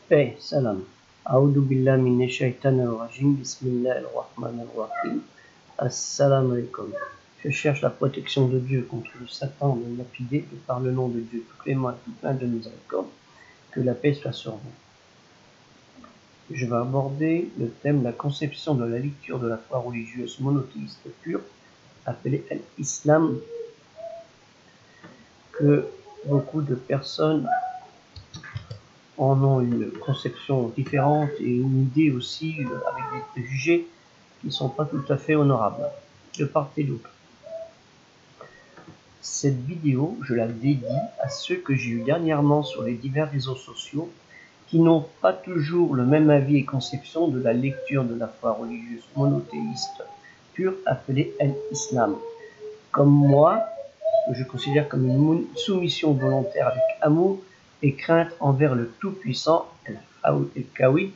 Paix, salam. A'udhu billahi minash shaitanir rajim. Bismillahir rahmanir rahim. Assalamu alaikum. Je cherche la protection de Dieu contre le Satan, le lapidé, et par le nom de Dieu tout clément et tout plein de miséricorde, que la paix soit sur vous. Je vais aborder le thème la conception de la lecture de la foi religieuse monothéiste pure, appelée l'islam, que beaucoup de personnes en ont une conception différente et une idée aussi avec des préjugés qui ne sont pas tout à fait honorables, de part et d'autre. Cette vidéo, je la dédie à ceux que j'ai eu dernièrement sur les divers réseaux sociaux qui n'ont pas toujours le même avis et conception de la lecture de la foi religieuse monothéiste pure appelée l'islam. Comme moi, que je considère comme une soumission volontaire avec amour et crainte envers le Tout-Puissant, El-Kawi.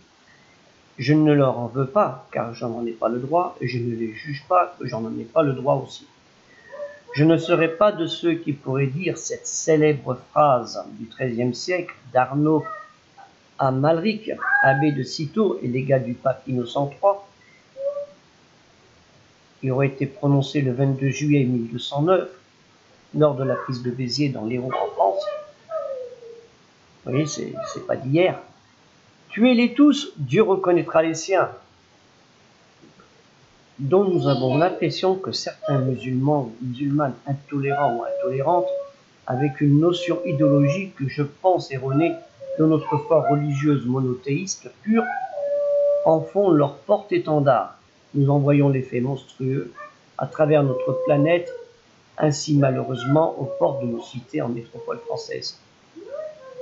Je ne leur en veux pas, car j'en ai pas le droit, et je ne les juge pas, que j'en ai pas le droit aussi. Je ne serai pas de ceux qui pourraient dire cette célèbre phrase du XIIIe siècle d'Arnaud Amalric, abbé de Cîteaux et légat du pape Innocent III, qui aurait été prononcée le 22 juillet 1209, lors de la prise de Béziers dans l'Hérault en France. Vous voyez, c'est pas d'hier. Tuez-les tous, Dieu reconnaîtra les siens. Dont nous avons l'impression que certains musulmanes intolérants ou intolérantes, avec une notion idéologique que je pense erronée de notre foi religieuse monothéiste pure, en font leur porte-étendard. Nous en voyons l'effet monstrueux à travers notre planète, ainsi malheureusement aux portes de nos cités en métropole française.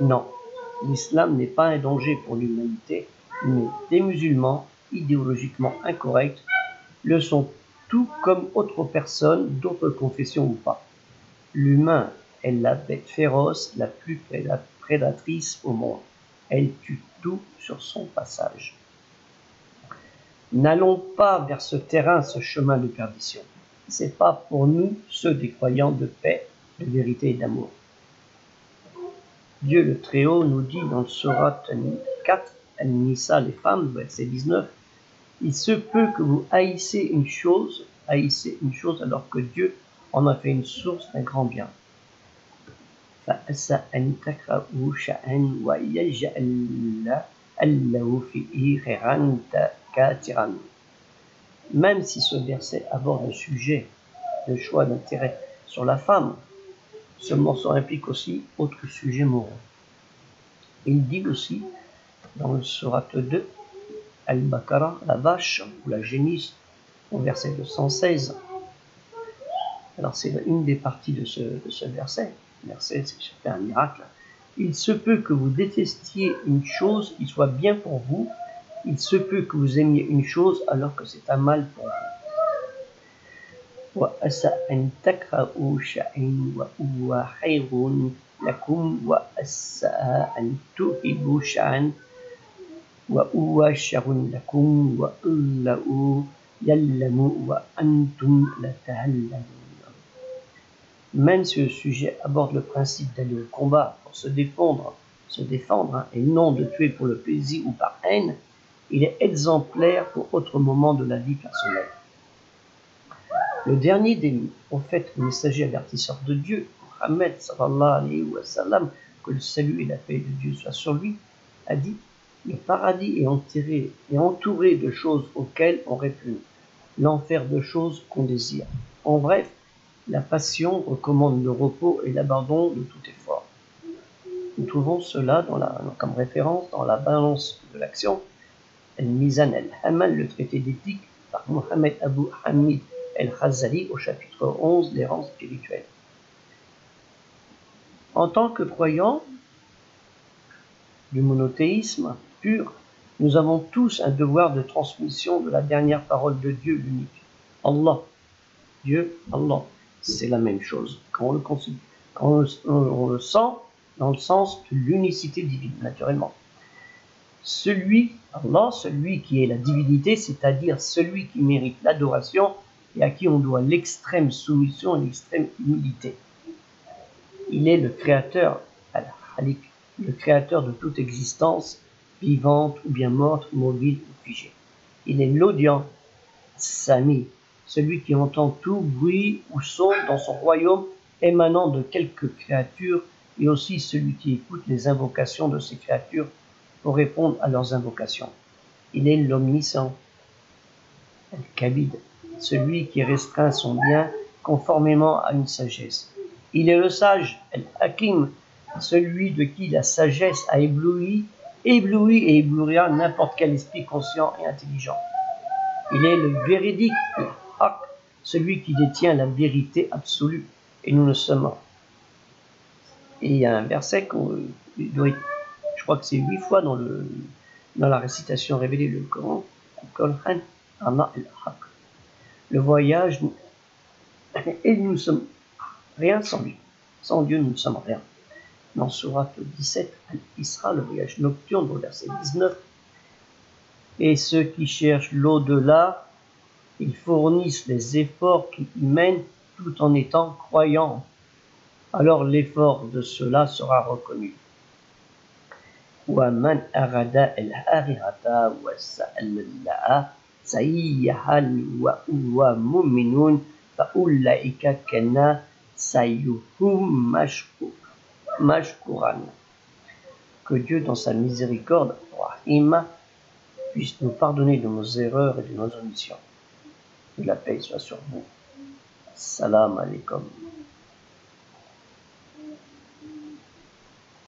Non, l'islam n'est pas un danger pour l'humanité, mais des musulmans idéologiquement incorrects le sont tout comme autres personnes, d'autres confessions ou pas. L'humain est la bête féroce, la plus prédatrice au monde. Elle tue tout sur son passage. N'allons pas vers ce terrain, ce chemin de perdition. C'est pas pour nous, ceux des croyants de paix, de vérité et d'amour. Dieu le Très-Haut nous dit dans le Surat 4, An-Nisa, les femmes, verset 19, il se peut que vous haïssez une chose alors que Dieu en a fait une source d'un grand bien. فَأَسَى أَن تَكْرَهُوا شَيْئًا وَيَجْعَلَ لَهُ فِيهِ خَيْرًا كَثِيرًا. Même si ce verset aborde le sujet de choix d'intérêt sur la femme, ce morceau implique aussi autres sujets moraux. Il dit aussi dans le Surat 2, Al-Baqarah, la vache ou la génisse, au verset 216. Alors c'est une des parties de ce verset. Le verset, c'est un miracle. Il se peut que vous détestiez une chose qui soit bien pour vous. Il se peut que vous aimiez une chose alors que c'est un mal pour vous. وَأَسَى أَن تَكْرَهُوا شَيْئًا وَهُوَ خَيْرٌ لَكُمْ وَأَسَى أَن تُحِبُّوا شَيْئًا وَهُوَ شَرٌ لَكُمْ وَاللَّهُ يَعْلَمُ وَأَنْتُمْ لَا تَعْلَمُونَ. Même si le sujet aborde le principe d'aller au combat pour se défendre, et non de tuer pour le plaisir ou par haine, il est exemplaire pour autre moment de la vie personnelle. Le dernier des prophètes messagers avertisseurs de Dieu, Mohammed sallallahu alayhi wa sallam, que le salut et la paix de Dieu soient sur lui, a dit: le paradis est entouré de choses auxquelles on répugne, l'enfer de choses qu'on désire. En bref, la passion recommande le repos et l'abandon de tout effort. Nous trouvons cela comme référence dans la balance de l'action, Al-Mizan al-Hamal, le traité d'éthique par Mohamed Abu Hamid El-Ghazali au chapitre 11 des rangs spirituels. En tant que croyants du monothéisme pur, nous avons tous un devoir de transmission de la dernière parole de Dieu l'unique. Allah, Dieu, Allah, c'est la même chose. Quand on le sent dans le sens de l'unicité divine, naturellement. Allah, celui qui est la divinité, c'est-à-dire celui qui mérite l'adoration et à qui on doit l'extrême soumission et l'extrême humilité. Il est le créateur, Al-Khaliq, le créateur de toute existence, vivante ou bien morte, mobile ou figée. Il est l'audient, Sami, celui qui entend tout bruit ou son dans son royaume émanant de quelques créatures, et aussi celui qui écoute les invocations de ces créatures pour répondre à leurs invocations. Il est l'omniscient, Al-Kabid, celui qui restreint son bien conformément à une sagesse. Il est le sage, Al-Hakim, celui de qui la sagesse a ébloui et éblouira n'importe quel esprit conscient et intelligent. Il est le véridique, le Haq, celui qui détient la vérité absolue. Et nous le sommes. Et il y a un verset je crois que c'est 8 fois dans la récitation révélée du Coran, Al-Qur'an, Ama al-Haq. Le voyage, et nous ne sommes rien sans lui. Sans Dieu, nous ne sommes rien. Dans Sourate 17, Al-Isra, le voyage nocturne, au verset 19, et ceux qui cherchent l'au-delà, ils fournissent les efforts qui y mènent tout en étant croyants. Alors l'effort de cela sera reconnu. وَمَنْ أَرَادَ الْآخِرَةَ وَسَعَى لَهَا سَعْيَهَا وَهُوَ مُؤْمِنٌ فَأُولَئِكَ كَانَ سَعْيُهُم مَشْكُورًا. Que Dieu, dans sa miséricorde, Rahim, puisse nous pardonner de nos erreurs et de nos omissions. Que la paix soit sur vous. Salam alaikum.